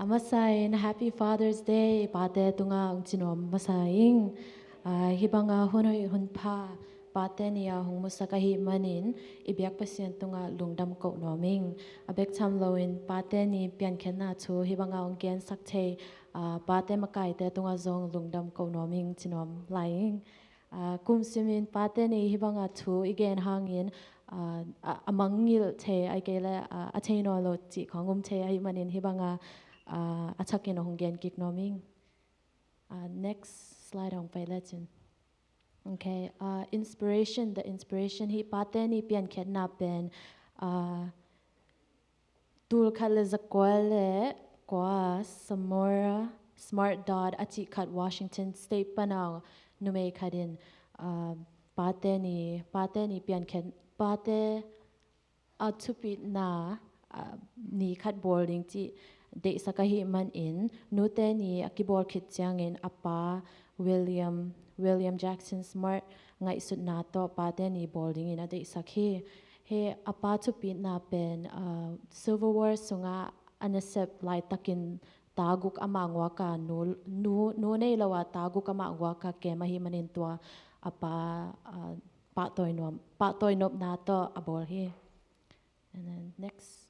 Amasain, Happy Father's Day. Pate tunga ang chinom masaing. Hibanga hunoi hunpa. Pate niya hung musakahi manin. Ibyak pasien tunga lungdam ko noming. Abek tam loin pate ni pian kena tu hibanga ong gen sakte. Pate makai te tunga zong lungdam ko noming chinom laing. Kum simin pate ni hibanga tu igen hangin. Amangil te ay kele ateno lo ti kongum te ay manin hibanga attacken hong gen gig noming. Next slide hong pai legend. Okay, inspiration, the inspiration hi pateni pian kidnappen tul kale zakwale kwa samora smart dot ati kat Washington State panao nume kadin pateni pian kid pate atupit na ni kat boarding ti de sakahi man in nute ni akibor kit in apa William Jackson Smart ngai sut na to pate ni boarding in ade sakhi he apa tupit na pen Civil War sunga anasep lai takin taguk amangwa ka nu nei lawa taguk amangwa ka ke mahi manin to apa pa toy nop na to abor hi. And then next.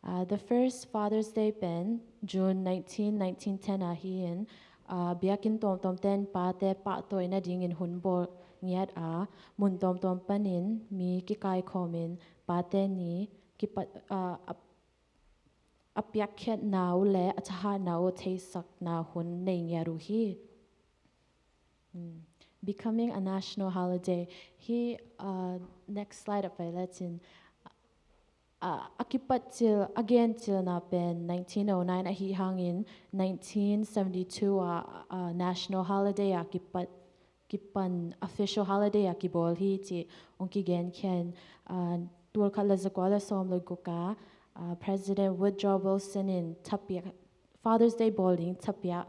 The first Father's Day pen, June 19, 1910 ahiin, biakin tom ten pate pa toy na dingin hunbol ngiat mun tom panin mi kikai komin pate ni kipat apyaket na ule ataha na o teisak na hun nei ngiaruhi. Becoming a national holiday. Next slide up by let's in. Akipat till again till na pen 1909 ahi hangin 1972 national holiday kipan official holiday akibol hi ti onki gen ken tul kala zakwala som loguka President Woodrow Wilson in tapia Father's Day bowling tapia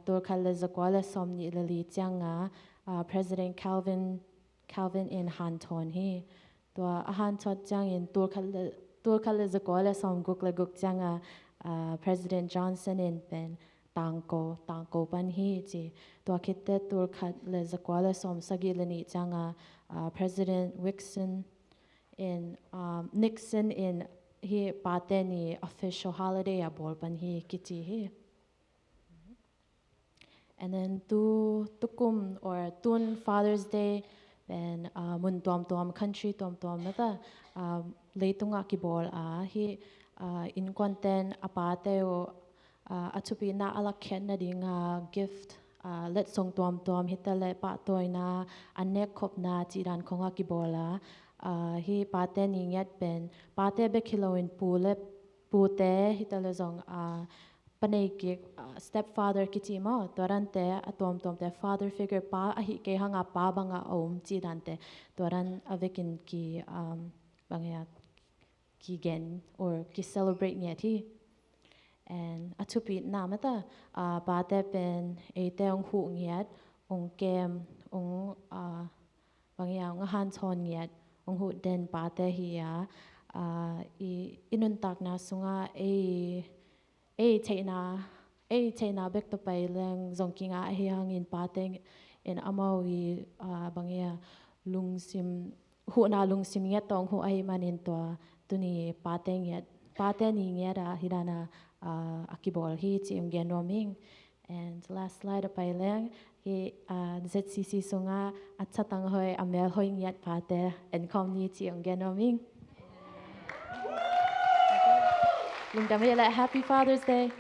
tul kala zakwala som ni lali tianga President Calvin in Hanton hi to ahan tot jang in tur khala zakola som guk janga President Johnson in pen tangko pan hi ji to kitte tur khala zakola som sagilani janga President Nixon in hi pateni official holiday abol pan hi kiti hi. And then tukum or tun Father's Day then mun tom country tom mata leitunga kibol hi in content apate o atupi na alakhen na ding gift let song tom hitale pa toy na anek kop na tiran konga kibola hi pate ni nget pen pate be kiloin pute hitale zong panay stepfather kiti mo torante atom te father figure pa ahi ke hanga pa banga om ti dante toran avekin ki bangya ki gen or ki celebrate nyati and atupi namata pate pen ete ong hu ngiat ong kem ong bangya ong hanson ngiat ong hu den pate hiya inuntak na sunga China bek to pai leng zongkinga hiang in pateng in amawi bangya lungsim hu na lungsim nget tong hu ai manin to tuni pateng yet paten ni ngera hirana akibol hi chi ungen noming. And last slide pai leng hi ZCC sunga atchatang hoi amel hoi ngiat pate and kom ni chi ungen noming. Lungdam Happy Father's Day.